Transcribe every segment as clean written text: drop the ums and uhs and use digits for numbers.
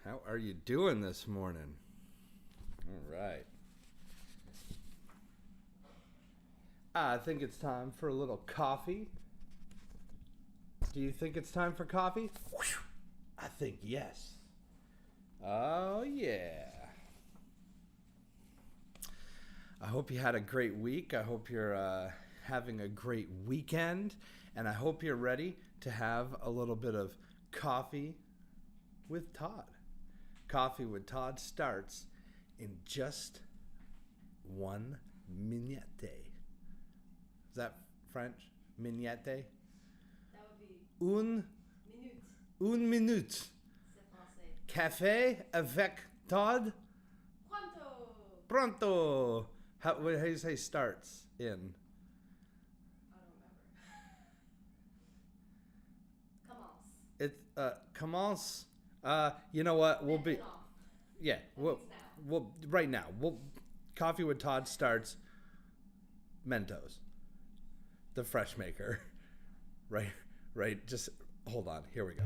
How are you doing this morning? All right. I think it's time for a little coffee. Do you think it's time for coffee? I think yes. Oh, yeah. I hope you had a great week. I hope you're having a great weekend. And I hope you're ready to have a little bit of coffee with Todd. Coffee with Todd starts in just 1 minute. Is that French? Minute? That would be Une minute. C'est français. Café avec Todd. Pronto. Pronto. How do you say starts in? I don't remember. Commence. You know what? We'll be. Yeah. We'll right now. Coffee with Todd starts. Mentos. The fresh maker. Right. Just hold on. Here we go.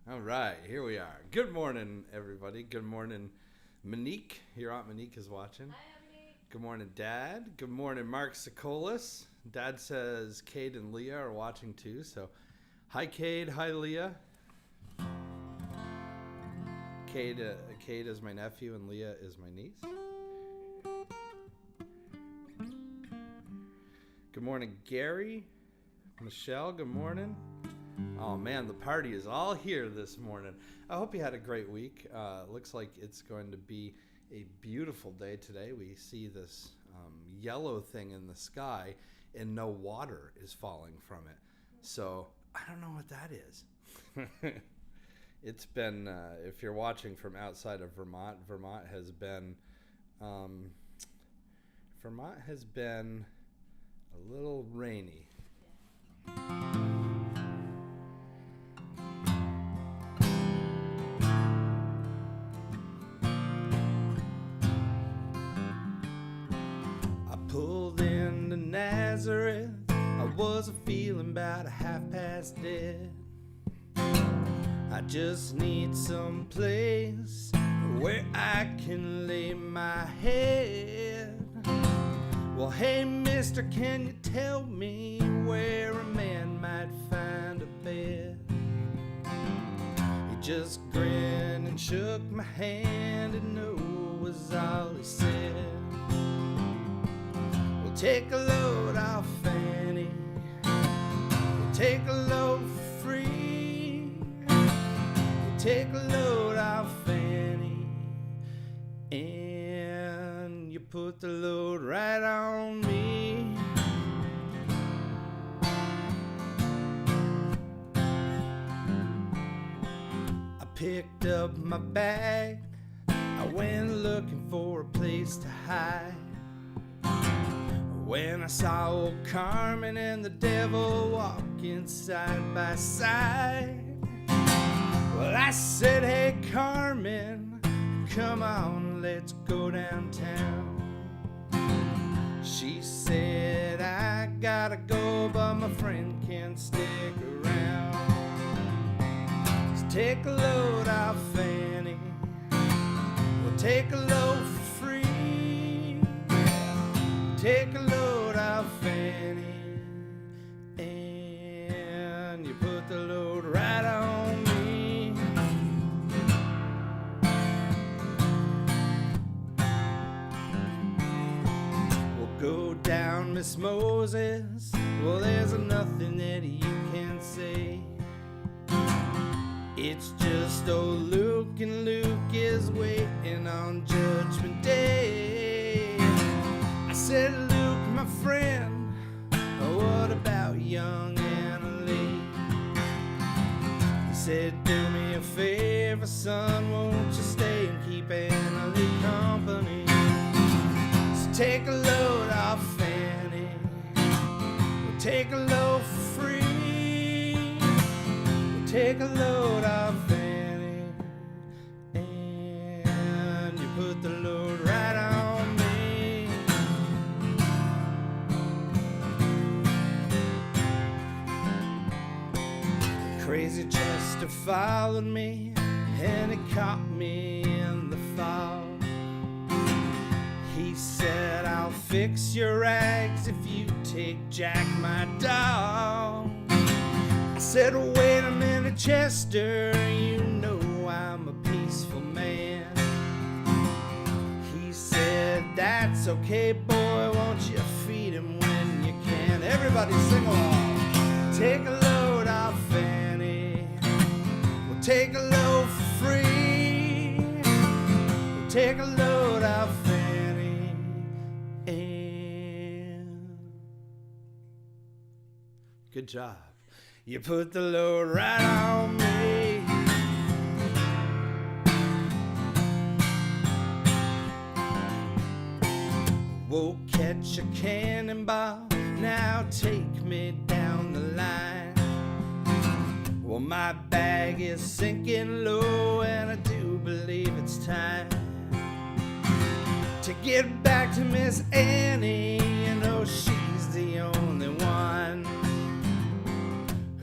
All right, here we are. Good morning, everybody. Good morning, Monique. Your Aunt Monique is watching. Hi, Emily. Good morning, Dad. Good morning, Mark Sokolis. Dad says Cade and Leah are watching too. So, hi, Cade. Hi, Leah. Cade is my nephew and Leah is my niece. Good morning, Gary. Michelle, good morning. Oh man, the party is all here this morning. I hope you had a great week. Looks like it's going to be a beautiful day today. We see this yellow thing in the sky and no water is falling from it. So I don't know what that is. It's been, if you're watching from outside of Vermont, Vermont has been a little rainy. Yeah. Pulled into Nazareth, I was feeling about a half past dead. I just need some place where I can lay my head. Well, hey mister, can you tell me where a man might find a bed? He just grinned and shook my hand and no was all he said. Take a load off Fanny. We'll take a load for free. We'll take a load off Fanny. And you put the load right on me. I picked up my bag. I went looking for a place to hide. When I saw old Carmen and the devil walking side by side, well, I said, hey, Carmen, come on, let's go downtown. She said, I gotta go, but my friend can't stick around. So take a load off Fanny. We'll take a load for free. Take a load off Fanny. And you put the load right on me. We'll go down, Miss Moses. Well, there's nothing that you can say. It's just old Luke, and Luke is waiting on Judgment Day. I said, Luke, my friend, what about young Anna Lee? He said, do me a favor, son, won't you stay and keep Anna Lee company? So take a load off Fanny. We'll take a load for free. We'll take a load off Fanny. And you put the load right on me. The crazy Chester followed me, and he caught me in the fog. He said, I'll fix your rags if you take Jack, my dog. I said, wait a minute, Chester, you know I'm a peaceful man. He said, that's okay, boy, won't you feed him when you can? Everybody sing along. Take a load off Fanny. We'll take a load for free. We'll take a load off Fanny. And good job. You put the load right on me. We'll catch a cannonball, now take me down the line. Well, my bag is sinking low, and I do believe it's time to get back to Miss Annie. You know she's the only one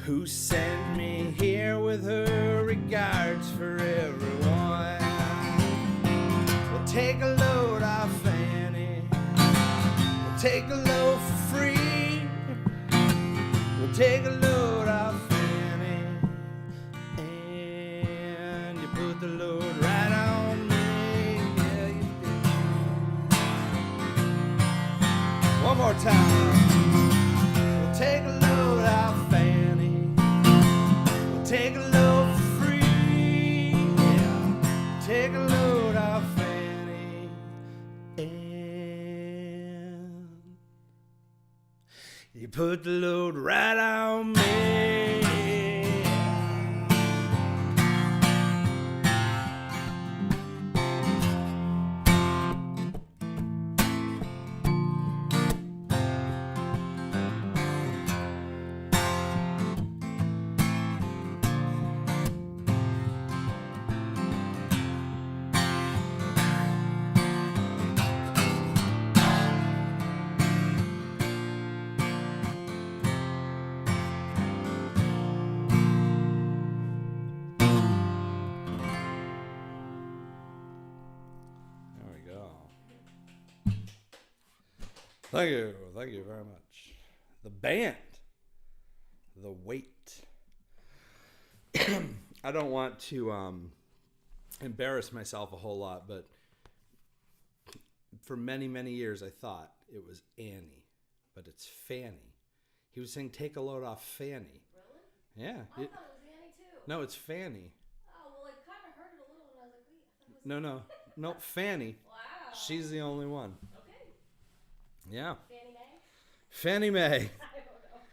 who sent me here with her regards for everyone. We'll take a load off Fanny. We'll take a load for free. We'll take a load off Fanny. And you put the load right on me. Yeah, you did. One more time. We'll take a load off Fanny. Take a load for free, yeah. Take a load off Fanny. And you put the load right on me. Thank you very much. The band, The Weight. I don't want to embarrass myself a whole lot, but for many, many years I thought it was Annie, but it's Fanny. He was saying, take a load off Fanny. Really? Yeah. I thought it was Annie too. No, it's Fanny. Oh, well, I kind of heard it a little, and I was like, wait, I thought it was No, Fanny. Wow. She's the only one. Okay. Yeah. Fannie Mae? Fannie Mae. I don't know.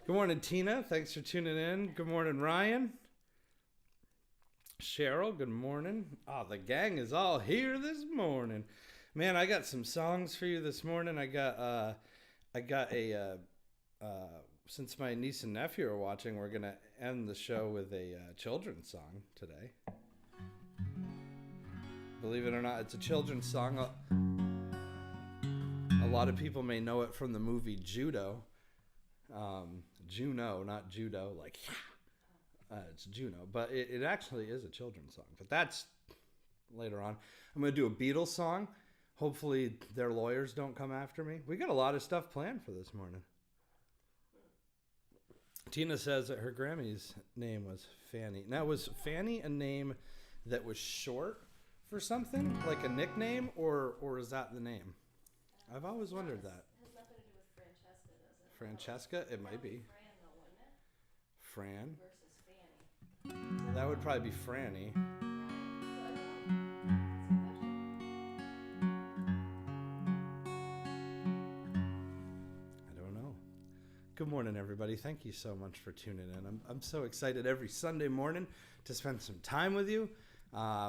Good morning, Tina. Thanks for tuning in. Good morning, Ryan. Cheryl, good morning. Oh, the gang is all here this morning. Man, I got some songs for you this morning. I got a since my niece and nephew are watching, we're going to end the show with a children's song today. Believe it or not, it's a children's song. A lot of people may know it from the movie Judo. Juno, not judo, like, it's Juno. But it actually is a children's song. But that's later on. I'm going to do a Beatles song. Hopefully their lawyers don't come after me. We got a lot of stuff planned for this morning. Tina says that her Grammy's name was Fanny. Now, was Fanny a name that was short for something, like a nickname, or is that the name? I've always wondered that. It has nothing to do with Francesca, does it? Francesca? It might be. Fran, though, wouldn't it? Fran? Versus Fanny. That would probably be Franny. Good morning, everybody. Thank you so much for tuning in. I'm so excited every Sunday morning to spend some time with you.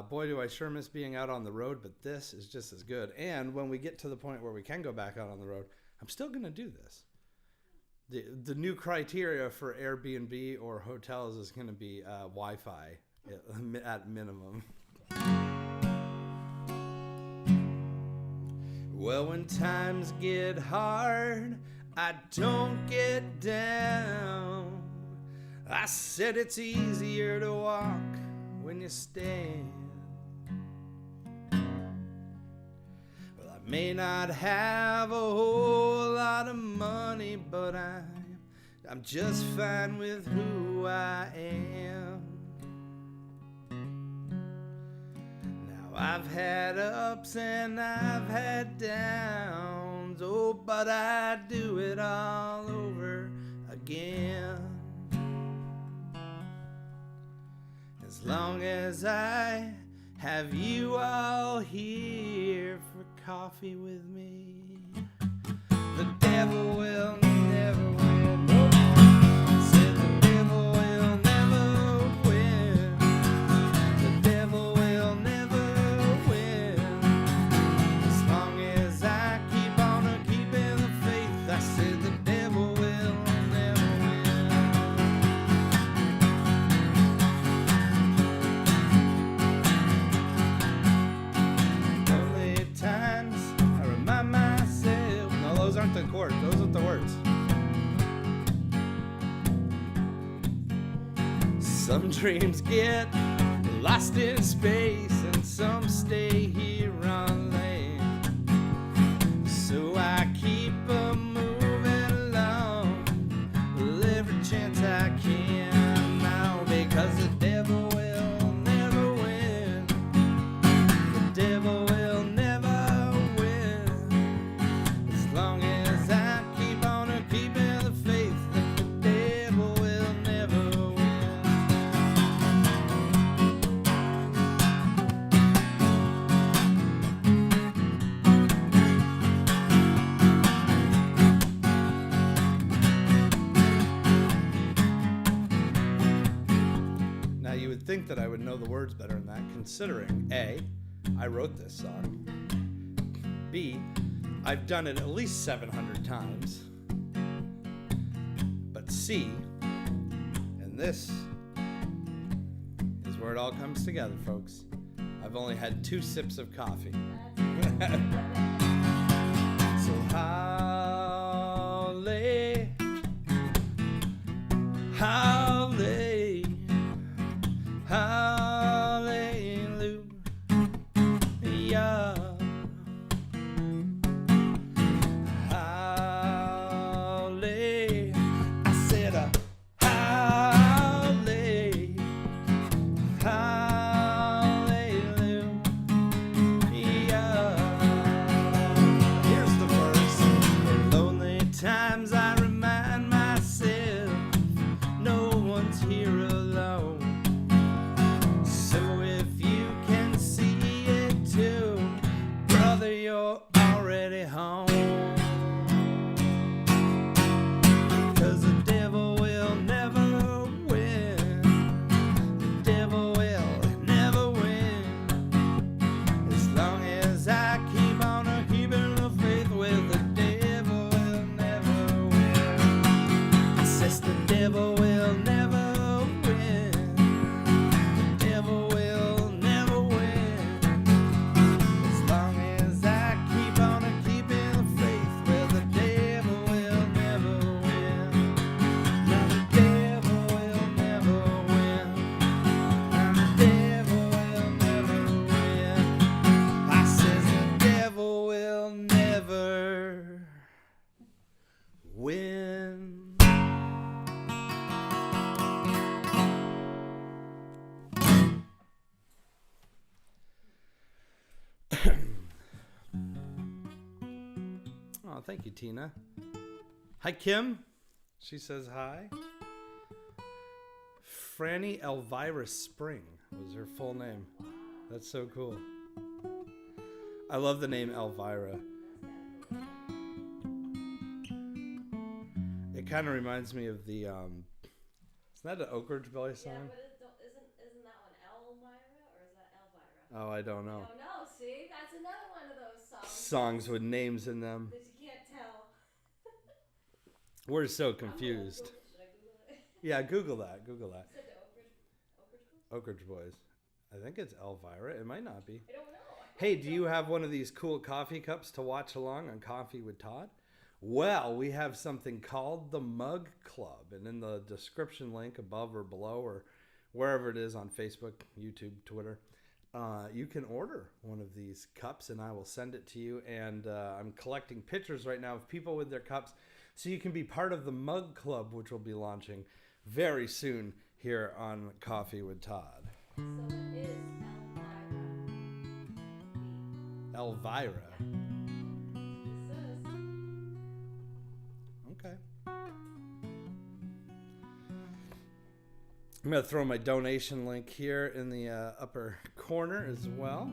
Boy, do I sure miss being out on the road, but this is just as good. And when we get to the point where we can go back out on the road, I'm still going to do this. The new criteria for Airbnb or hotels is going to be Wi-Fi at minimum. Well, when times get hard, I don't get down. I said it's easier to walk when you stand. Well, I may not have a whole lot of money, but I'm just fine with who I am. Now I've had ups and I've had downs, oh, but I'd do it all over again. As long as I have you all here for coffee with me, the devil will never win. Said the devil will never win. The devil will never win. As long as I keep on keeping the faith, I said the devil will never win. Lonely times, I remind myself. No, those aren't the chords, those aren't the words. Some dreams get lost in space and some stay here on land. So I keep moving along with every chance I can now, because the devil will never win. The devil will never win. As long as I keep on keeping the faith, that the devil will never win. Now, you would think that I would know the words better than that, considering A, I wrote this song, B, I've done it at least 700 times, but C, and this is where it all comes together, folks. I've only had 2 sips of coffee. So hallelujah, hallelujah, hallelujah, hallelujah. I said hallelujah, hallelujah. Here's the verse. For lonely times I remind myself, no one's here alone. So if you can see it too, brother, you're already home. 'Cause the devil will never win. The devil will never win. As long as I keep on keeping the faith with, the devil will never win. I says the devil will never win. The devil will never win. As long as I keep on keeping the Oh, thank you, Tina. Hi, Kim. She says hi. Franny Elvira Spring was her full name. That's so cool. I love the name Elvira. It kind of reminds me of the, isn't that an Oak Ridge Boy song? Yeah, but isn't that one Elvira or is that Elvira? Oh, I don't know. I don't know. See, that's another one of those songs. Songs with names in them. That you can't tell. We're so confused. Should I Google it? Yeah, Google that. Google that. You said the Oak Ridge Boys? Oak Ridge Boys. I think it's Elvira. It might not be. I don't know. Hey, do you have one of these cool coffee cups to watch along on Coffee with Todd? Well, we have something called the Mug Club. And in the description link above or below or wherever it is on Facebook, YouTube, Twitter, you can order one of these cups and I will send it to you. And I'm collecting pictures right now of people with their cups so you can be part of the Mug Club, which will be launching very soon here on Coffee with Todd. So it is Elvira. It says. Okay. I'm going to throw my donation link here in the upper corner as well.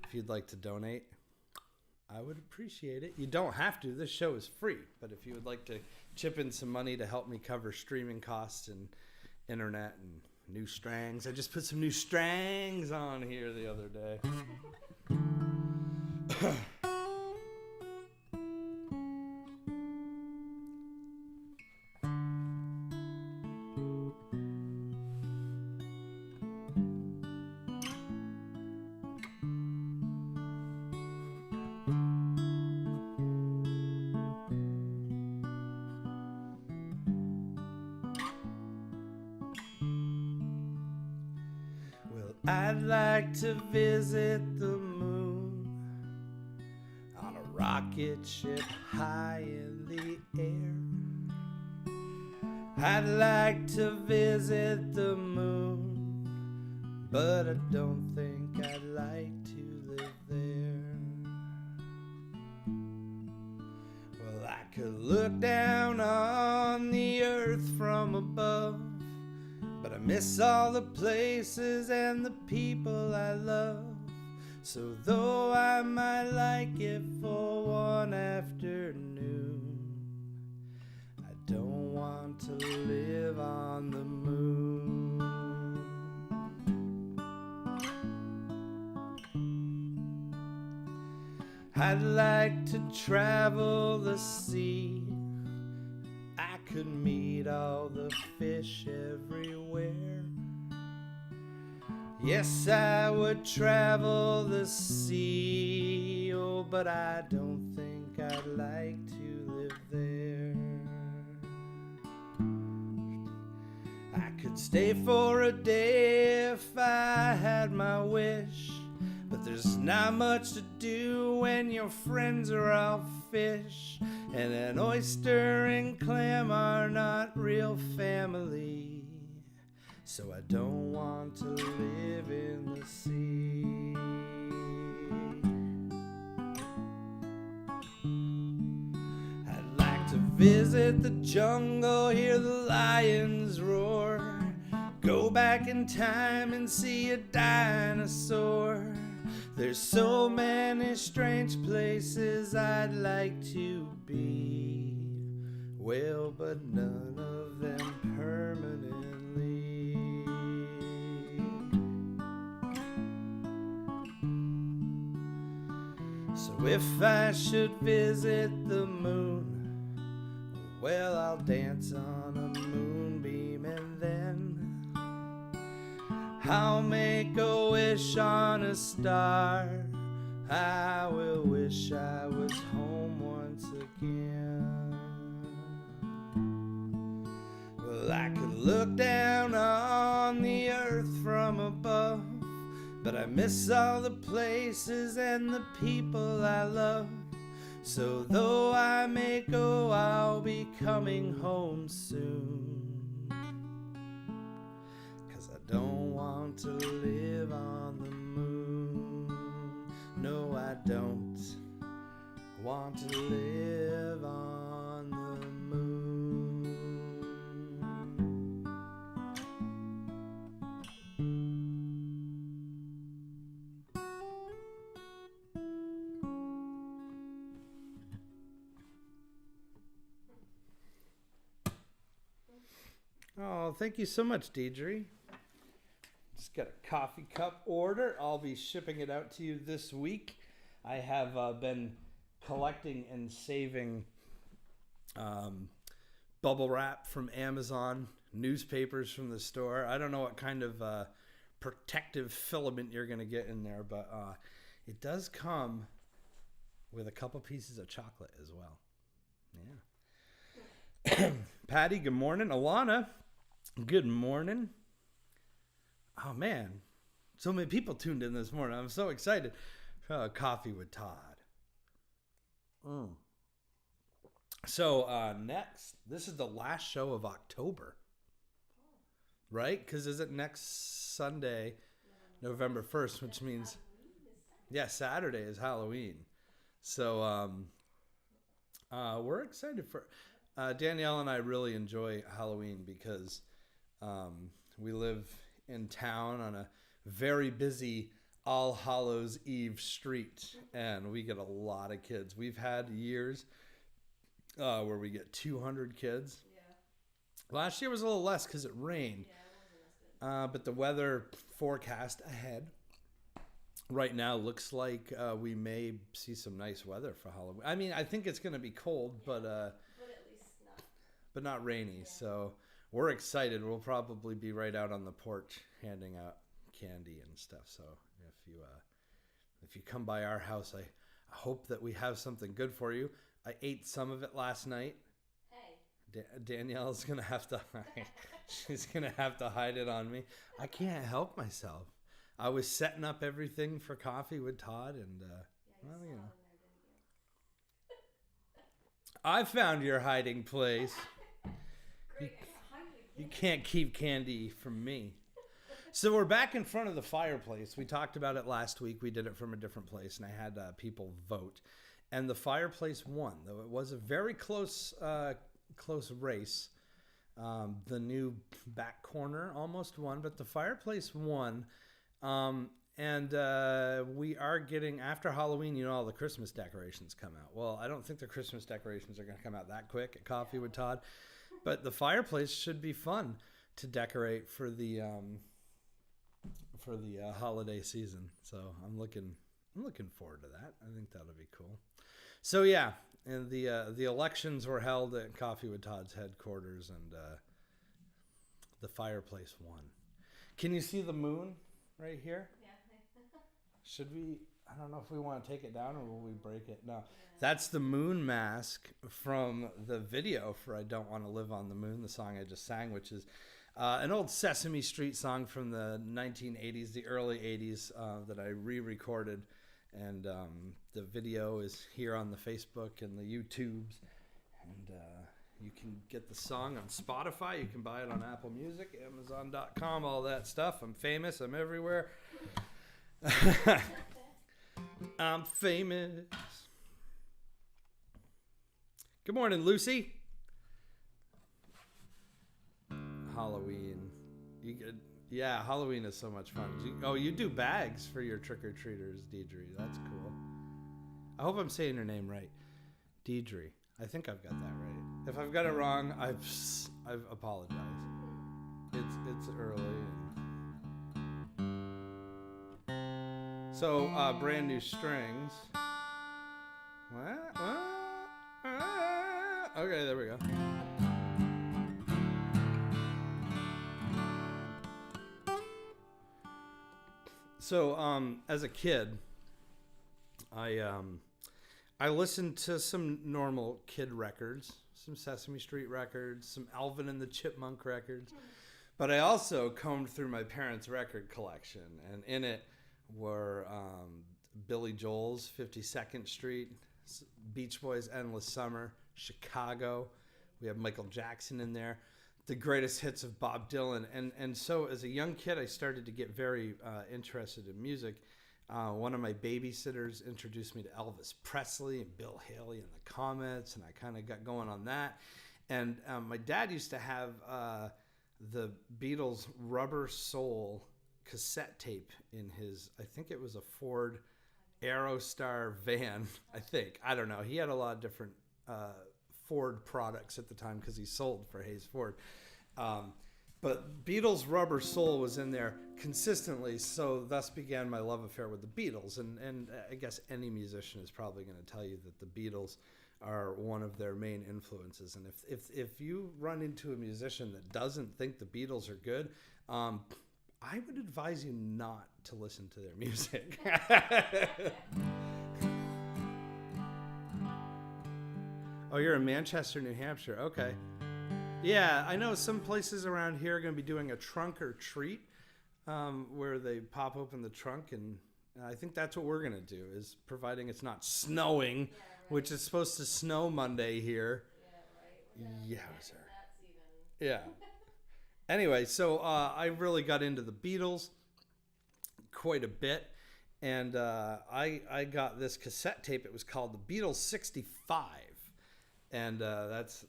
If you'd like to donate, I would appreciate it. You don't have to. This show is free. But if you would like to chip in some money to help me cover streaming costs and internet and new strangs. I just put some new strangs on here the other day. I'd like to visit the moon on a rocket ship high in the air. I'd like to visit the moon, but I don't think I'd like to live there. Well, I could look down on the earth from above, but I miss all the places and the people I love. So though I might like it for one afternoon, I don't want to live on the moon. I'd like to travel the sea. I could meet all the fish everywhere. Yes, I would travel the sea, oh, but I don't think I'd like to live there. I could stay for a day if I had my wish, but there's not much to do when your friends are all fish, and an oyster and clam are not real family. So I don't want to live in the sea. I'd like to visit the jungle, hear the lions roar, go back in time and see a dinosaur. There's so many strange places I'd like to be, well, but none of them permanently. So if I should visit the moon, well, I'll dance on a moonbeam and then I'll make a wish on a star. I will wish I was home once again. Well, I could look down on the earth from above, but I miss all the places and the people I love. So though I may go, I'll be coming home soon, 'cause I to live on the moon. No, I don't want to live on the moon. Oh, thank you so much, Deidre. Just got a coffee cup order. I'll be shipping it out to you this week. I have been collecting and saving bubble wrap from Amazon, newspapers from the store. I don't know what kind of protective filament you're going to get in there, but it does come with a couple pieces of chocolate as well. Yeah. Patty, good morning. Alana, good morning. Oh, man. So many people tuned in this morning. I'm so excited. Coffee with Todd. So next, this is the last show of October. Right? Because is it next Sunday, November 1st, which means, yeah, Saturday is Halloween. So we're excited for... Danielle and I really enjoy Halloween because we live in town on a very busy All Hallows Eve street, and we get a lot of kids. We've had years where we get 200 kids. Yeah. Last year was a little less because it rained. Yeah, it wasn't as good. But the weather forecast ahead right now looks like we may see some nice weather for Halloween. I mean, I think it's going to be cold, but at least not rainy. Yeah. So we're excited. We'll probably be right out on the porch handing out candy and stuff. So if you come by our house, I hope that we have something good for you. I ate some of it last night. Hey. Danielle's gonna have to she's gonna have to hide it on me. I can't help myself. I was setting up everything for Coffee with Todd, and well, you know. I found your hiding place. You can't keep candy from me. So we're back in front of the fireplace. We talked about it last week. We did it from a different place, and I had people vote. And the fireplace won, though it was a very close race. The new back corner almost won, but the fireplace won. And we are getting, after Halloween, you know, all the Christmas decorations come out. Well, I don't think the Christmas decorations are going to come out that quick at Coffee with Todd. But the fireplace should be fun to decorate for the holiday season. So I'm looking forward to that. I think that'll be cool. So yeah, and the elections were held at Coffee with Todd's headquarters, and the fireplace won. Can you see the moon right here? Yeah. Should we? I don't know if we want to take it down or will we break it? No. Yeah. That's the moon mask from the video for I Don't Want to Live on the Moon, the song I just sang, which is an old Sesame Street song from the 1980s, the early 80s, that I re-recorded. And the video is here on the Facebook and the YouTubes. And you can get the song on Spotify. You can buy it on Apple Music, Amazon.com, all that stuff. I'm famous. I'm everywhere. I'm famous. Good morning, Lucy. Halloween. Yeah, Halloween is so much fun. You do bags for your trick-or-treaters, Deidre. That's cool. I hope I'm saying your name right. Deidre. I think I've got that right. If I've got it wrong, I've apologized. It's early. So, brand new strings. What? Okay, there we go. So, as a kid, I listened to some normal kid records, some Sesame Street records, some Alvin and the Chipmunk records, but I also combed through my parents' record collection, and in it were Billy Joel's 52nd Street, Beach Boys' Endless Summer, Chicago. We have Michael Jackson in there. the greatest hits of Bob Dylan. And so as a young kid, I started to get very interested in music. One of my babysitters introduced me to Elvis Presley and Bill Haley and the Comets, and I kind of got going on that. And my dad used to have the Beatles' Rubber Soul cassette tape in his, I think it was a Ford Aerostar van, I think. I don't know. He had a lot of different Ford products at the time because he sold for Hayes Ford. But Beatles' Rubber Soul was in there consistently, so thus began my love affair with the Beatles. And I guess any musician is probably going to tell you that the Beatles are one of their main influences. And if you run into a musician that doesn't think the Beatles are good, I would advise you not to listen to their music. Oh, you're in Manchester, New Hampshire. Okay. Yeah, I know some places around here are going to be doing a trunk or treat where they pop open the trunk. And I think that's what we're going to do, is providing it's not snowing, which is supposed to snow Monday here. Yeah, sir. Yeah. Anyway, so I really got into the Beatles quite a bit, and I got this cassette tape. It was called The Beatles 65, and that's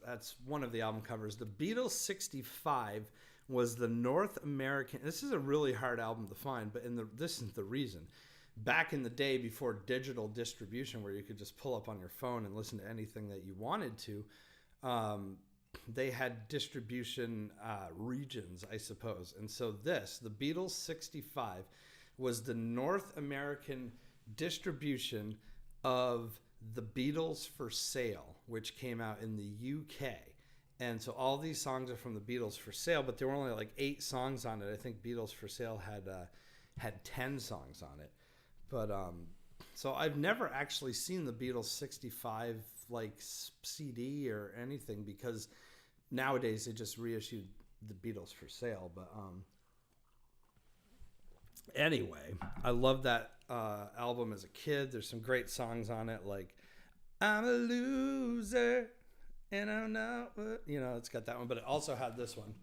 one of the album covers. The Beatles 65 was the North American. This is a really hard album to find, but this is the reason. Back in the day, before digital distribution, where you could just pull up on your phone and listen to anything that you wanted to, they had distribution regions, I suppose. And so the Beatles 65, was the North American distribution of The Beatles for Sale, which came out in the UK. And so all these songs are from The Beatles for Sale, but there were only like 8 songs on it. I think Beatles for Sale had 10 songs on it. But so I've never actually seen the Beatles 65 like CD or anything, because nowadays they just reissued the Beatles for Sale. But anyway, I love that album as a kid. There's some great songs on it, like I'm a loser and I'm not, it's got that one, but it also had this one.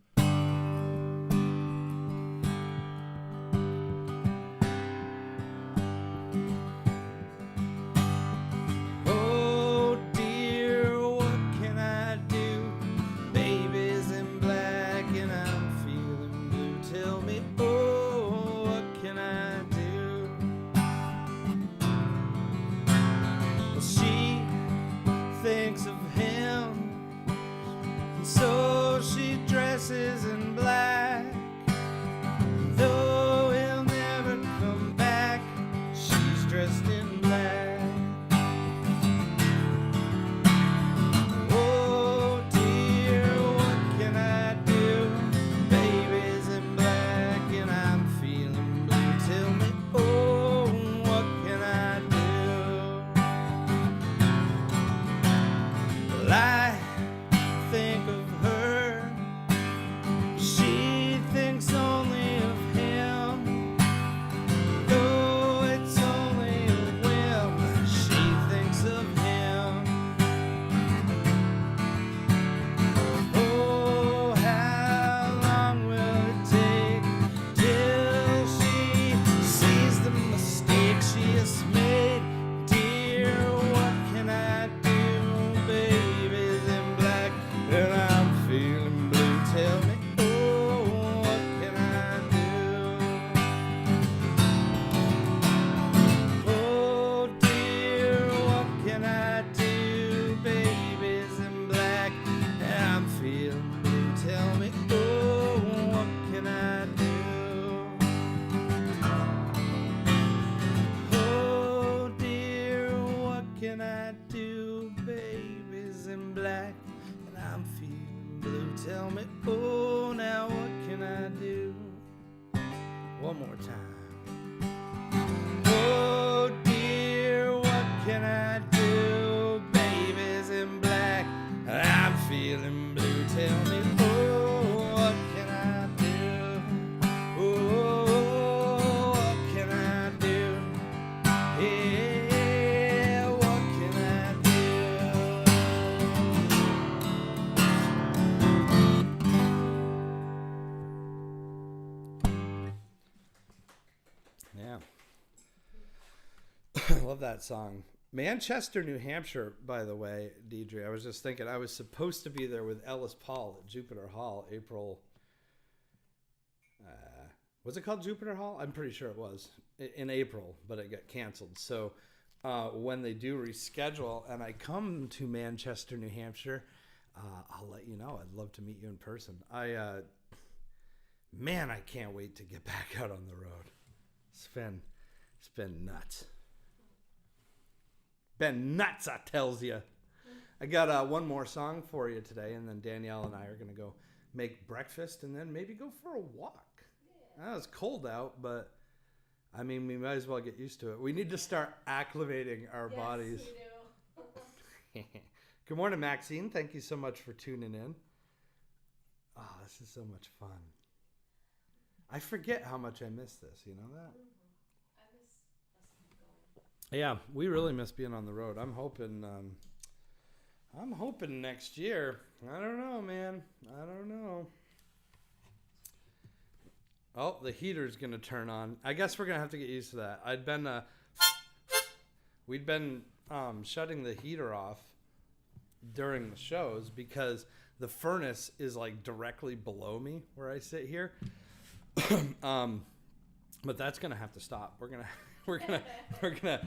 In black, though he'll never come back, she's dressed in black. Oh dear, what can I do? Baby's in black and I'm feeling blue. Tell me, oh, what can I do? Well, I think of her. She thinks only of him, though it's only a whim. She thinks of him. Oh, how long will it take till she sees the mistake she has made? Dear, what can I do? Baby's in black and I'm feeling blue. Tell me, can I do? Baby's in black and I'm feeling blue. Tell me, oh, now what can I do? One more time. Oh dear, what can I do? Baby's in black and I'm feeling blue. Tell me, oh, what can I do? Oh, what can I do? Yeah. Love that song. Manchester, New Hampshire, by the way, Deidre. I was just thinking I was supposed to be there with Ellis Paul at Jupiter Hall, April. Was it called Jupiter Hall? I'm pretty sure it was in April, but it got canceled. So when they do reschedule and I come to Manchester, New Hampshire, I'll let you know. I'd love to meet you in person. I can't wait to get back out on the road. It's been nuts. Been nuts, I tells you. I got one more song for you today, and then Danielle and I are going to go make breakfast and then maybe go for a walk. Yeah. It's cold out, but I mean, we might as well get used to it. We need to start acclimating our bodies. We do. Good morning, Maxine. Thank you so much for tuning in. Oh, this is so much fun. I forget how much I miss this. You know that? I miss us going. Yeah, we really miss being on the road. I'm hoping next year. I don't know, man. I don't know. Oh, the heater's going to turn on. I guess we're going to have to get used to that. We'd been shutting the heater off during the shows because the furnace is like directly below me where I sit here. But that's going to have to stop. We're going to,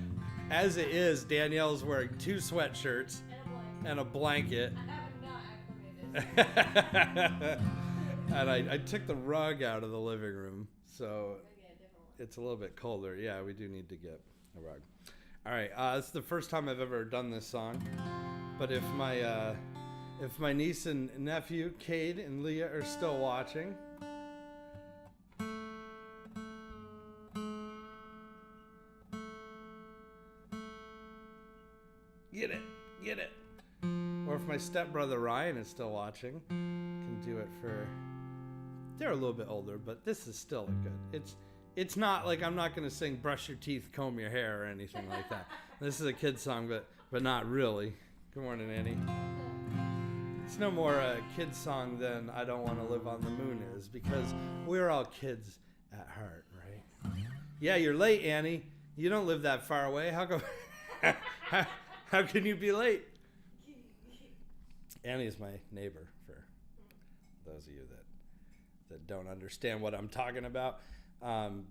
as it is, Danielle's wearing 2 sweatshirts and a blanket. I have not acclimated. And I took the rug out of the living room, so it's a little bit colder. Yeah, we do need to get a rug. All right, it's the first time I've ever done this song, but if my niece and nephew, Cade and Leah, are still watching, get it. Or if my stepbrother Ryan is still watching, can do it for. They're a little bit older, but this is still good. It's not like I'm not going to sing "Brush Your Teeth, Comb Your Hair" or anything like that. This is a kid's song, but not really. Good morning, Annie. It's no more a kid's song than "I Don't Want to Live on the Moon" is, because we're all kids at heart, right? Yeah, you're late, Annie. You don't live that far away. How come? How can you be late? Annie is my neighbor, for those of you that don't understand what I'm talking about.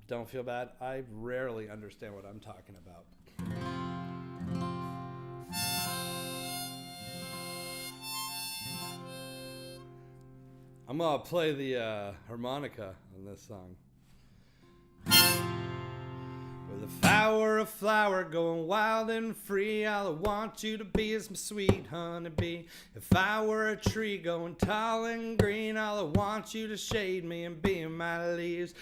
Don't feel bad. I rarely understand what I'm talking about. I'm going to play the harmonica on this song. Well, if I were a flower going wild and free, all I want you to be is my sweet honeybee. If I were a tree going tall and green, all I want you to shade me and be my leaves.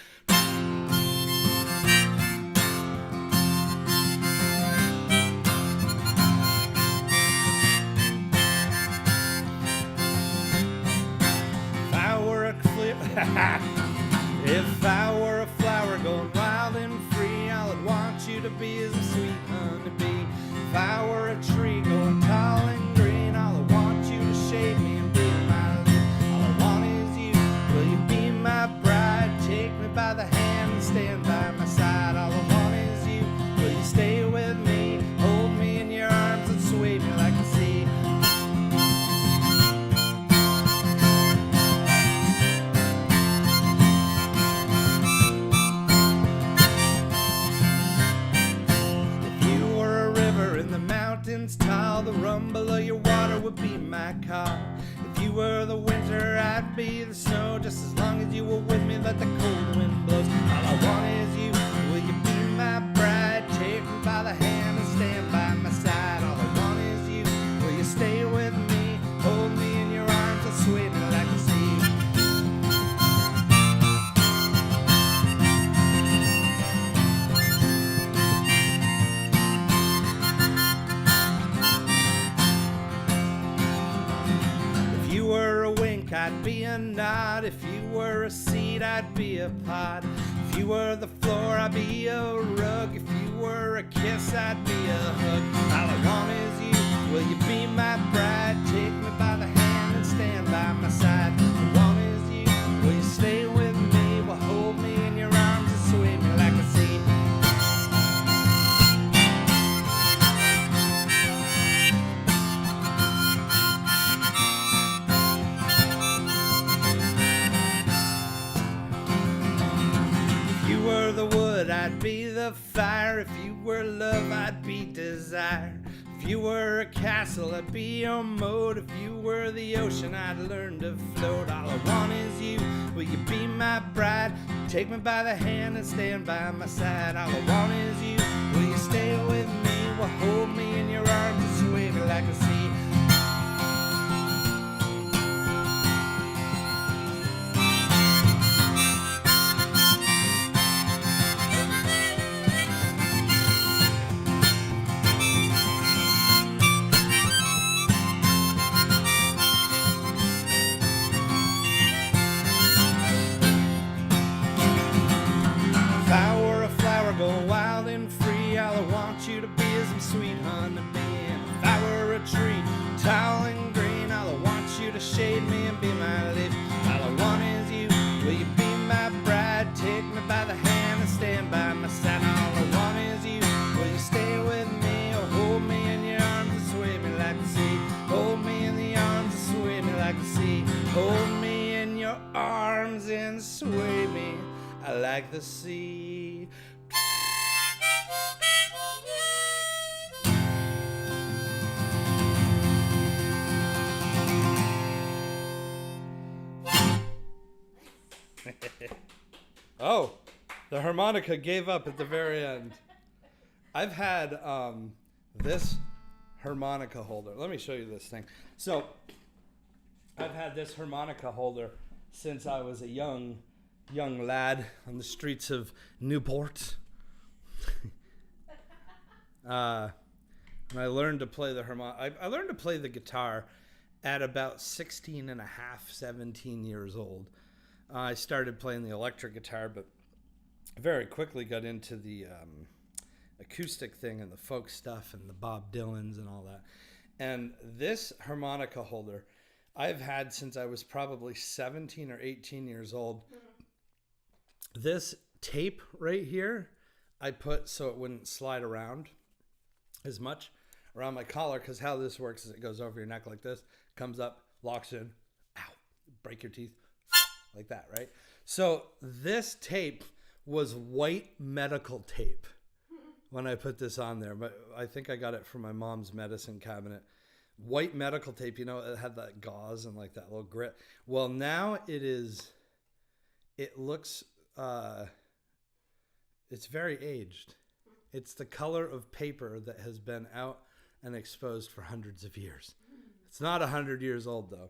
If I were a flower going wild and free, all I'd want you to be is a sweet honeybee. If I were a tree going tall and green, all I want you to shade me and be my leaf. All I want is you. Will you be my bride? Take me by the hand and stand by my side. All I want is you. Will you stay with me? Hold me in your arms and sway me like the sea. Tall, the rumble of your water would be my call. If you were the winter, I'd be the snow. Just as long as you were with me, let the cold wind blow. All I want is you. Will you be my bride? Take me by the hand and stand by my side. All I want is you. Will you stay with me? Hold me in your arms and sway me like the sea. I'd be a knot. If you were a seed, I'd be a pot. If you were the floor, I'd be a rug. If you were a kiss, I'd be a hug. All I want is you. Will you be my bride? Take me by the hand and stand by my side. All I want is you. Will you stay with me? Will hold me in your arms and sway me like a sea. were the wood, I'd be the fire. If you were love, I'd be desire. If you were a castle, I'd be your moat. If you were the ocean, I'd learn to float. All I want is you, will you be my bride? Take me by the hand and stand by my side. All I want is you, will you stay with me? Will hold me in your arms and sway me like a sea. If I were a flower, go wild and free. All I want you to be is some sweet honeybee. And if I were a tree, tall and green, all I want you to shade me and be my leaf. All I want is you, will you be my bride? Take me by the hand and stand by my side. All I want is you, will you stay with me? Or hold me in your arms and sway me like the sea. Hold me in the arms and sway me like the sea. Hold me in your arms and sway me like the sea. Oh, the harmonica gave up at the very end. I've had this harmonica holder. Let me show you this thing. So, I've had this harmonica holder since I was a young lad on the streets of Newport. And I learned to play the harmonica. I learned to play the guitar at about 16 and a half, 17 years old. I started playing the electric guitar, but very quickly got into the acoustic thing and the folk stuff and the Bob Dylans and all that. And this harmonica holder I've had since I was probably 17 or 18 years old. This tape right here, I put so it wouldn't slide around as much around my collar, because how this works is it goes over your neck like this, comes up, locks in, ow, break your teeth, like that, right? So this tape was white medical tape when I put this on there, but I think I got it from my mom's medicine cabinet. White medical tape, you know, it had that gauze and like that little grit. Well, now it looks, it's very aged. It's the color of paper that has been out and exposed for hundreds of years. It's not 100 years old though.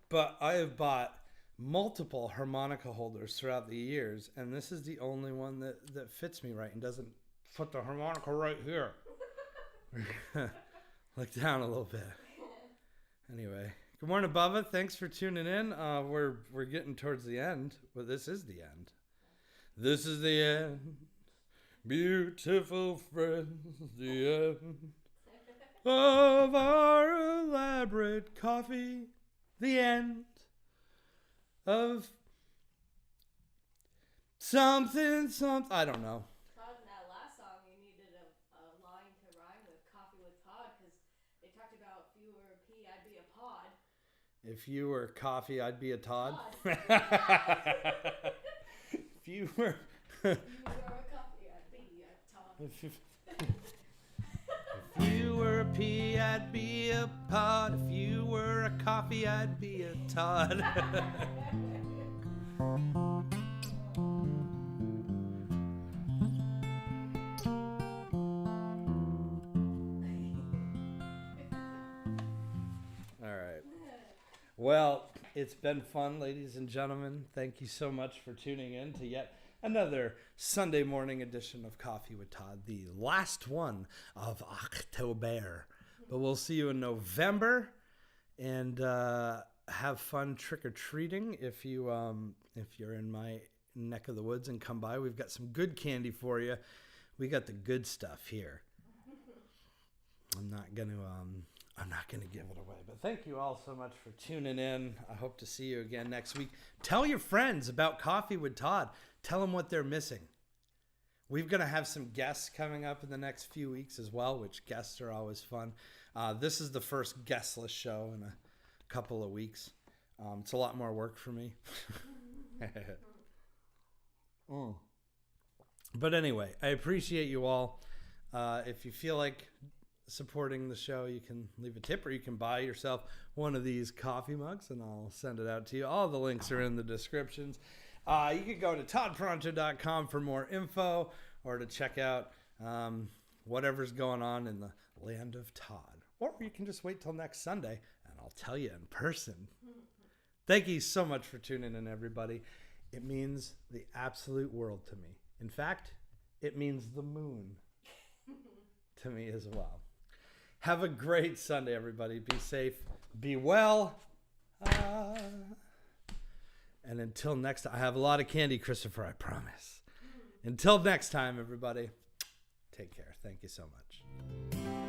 But I have bought multiple harmonica holders throughout the years, and this is the only one that fits me right and doesn't put the harmonica right here. Look down a little bit. Anyway, good morning, Bubba. Thanks for tuning in. We're getting towards the end. Well, this is the end. This is the end. Beautiful friends, the end of our elaborate coffee. The end of something. I don't know. Todd, in that last song, you needed a line to rhyme with Coffee with Todd, because they talked about if you were a pea, I'd be a pod. If you were coffee, I'd be a Todd. If you were... If you were a coffee, I'd be a Todd. If you were a pea, I'd be a pod. If you were a coffee, I'd be a Todd. All right. Well, it's been fun, ladies and gentlemen. Thank you so much for tuning in to yet another Sunday morning edition of Coffee with Todd, the last one of October. But we'll see you in November, and have fun trick-or-treating if you're in my neck of the woods and come by. We've got some good candy for you. We got the good stuff here. I'm not gonna give it away, but thank you all so much for tuning in. I hope to see you again next week. Tell your friends about Coffee with Todd. Tell them what they're missing. We're going to have some guests coming up in the next few weeks as well, which guests are always fun. This is the first guestless show in a couple of weeks. It's a lot more work for me. But anyway, I appreciate you all. If you feel like supporting the show, you can leave a tip or you can buy yourself one of these coffee mugs and I'll send it out to you. All the links are in the descriptions. You can go to toddpronto.com for more info or to check out whatever's going on in the land of Todd. Or you can just wait till next Sunday and I'll tell you in person. Thank you so much for tuning in, everybody. It means the absolute world to me. In fact, it means the moon to me as well. Have a great Sunday, everybody. Be safe. Be well. And until next time, I have a lot of candy, Christopher, I promise. Until next time, everybody, take care. Thank you so much.